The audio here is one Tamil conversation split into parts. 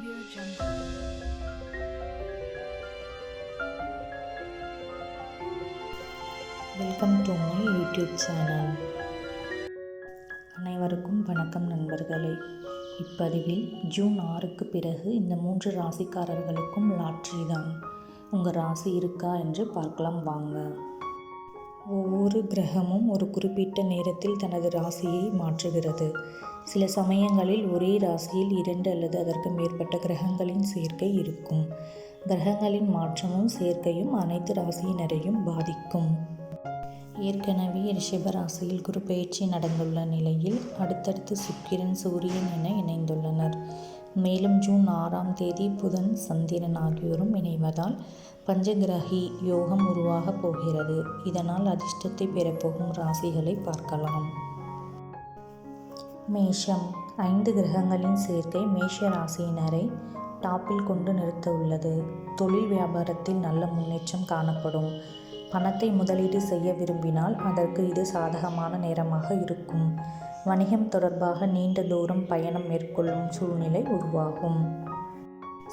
Audio Jungle. Welcome to my YouTube channel. அனைவருக்கும் வணக்கம் நண்பர்களே. இப்பதிவில் ஜூன் 6க்கு பிறகு இந்த 3 ராசிக்காரர்களுக்கும் லாட்ரி தான். உங்கள் ராசி இருக்கா என்று பார்க்கலாம் வாங்க. ஒவ்வொரு கிரகமும் ஒரு குறிப்பிட்ட நேரத்தில் தனது ராசியை மாற்றுகிறது. சில சமயங்களில் ஒரே ராசியில் 2 அல்லது அதற்கு மேற்பட்ட கிரகங்களின் சேர்க்கை இருக்கும். கிரகங்களின் மாற்றமும் சேர்க்கையும் அனைத்து ராசியினரையும் பாதிக்கும். ஏற்கனவே ரிஷப ராசியில் குரு பெயர்ச்சி நடந்துள்ள நிலையில் அடுத்தடுத்து சுக்கிரன், சூரியன் என இணைந்துள்ளனர். மேலும் ஜூன் 6ஆம் தேதி புதன், சந்திரன் ஆகியோரும் இணைவதால் பஞ்சகிரகி யோகம் உருவாகப் போகிறது. இதனால் அதிர்ஷ்டத்தை பெறப்போகும் ராசிகளை பார்க்கலாம். மேஷம். 5 கிரகங்களின் சேர்க்கை மேஷ ராசியினரை டாப்பில் கொண்டு நிறுத்த உள்ளது. தொழில் வியாபாரத்தில் நல்ல முன்னேற்றம் காணப்படும். பணத்தை முதலீடு செய்ய விரும்பினால் அதற்கு இது சாதகமான நேரமாக இருக்கும். வணிகம் தொடர்பாக நீண்ட தூரம் பயணம் மேற்கொள்ளும் சூழ்நிலை உருவாகும்.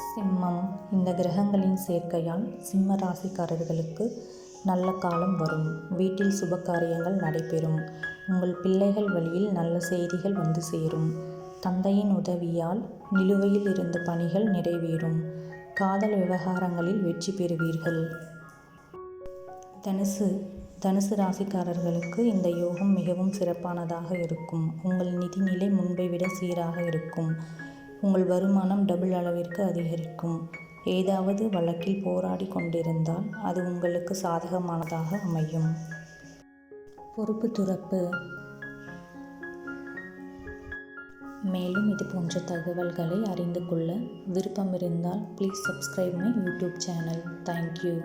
சிம்மம். இந்த கிரகங்களின் சேர்க்கையால் சிம்ம ராசிக்காரர்களுக்கு நல்ல காலம் வரும். வீட்டில் சுப காரியங்கள் நடைபெறும். உங்கள் பிள்ளைகள் வழியில் நல்ல செய்திகள் வந்து சேரும். தந்தையின் உதவியால் நிலுவையில் இருந்த பணிகள் நிறைவேறும். காதல் விவகாரங்களில் வெற்றி பெறுவீர்கள். தனுசு ராசிக்காரர்களுக்கு இந்த யோகம் மிகவும் சிறப்பானதாக இருக்கும். உங்கள் நிதிநிலை முன்பை விட சீராக இருக்கும். உங்கள் வருமானம் டபுள் அளவிற்கு அதிகரிக்கும். ஏதாவது வழக்கில் போராடி கொண்டிருந்தால் அது உங்களுக்கு சாதகமானதாக அமையும். பொறுப்பு துறப்பு. மேலும் இது போன்ற தகவல்களை அறிந்து கொள்ள விருப்பம் இருந்தால் please subscribe my YouTube channel. Thank you.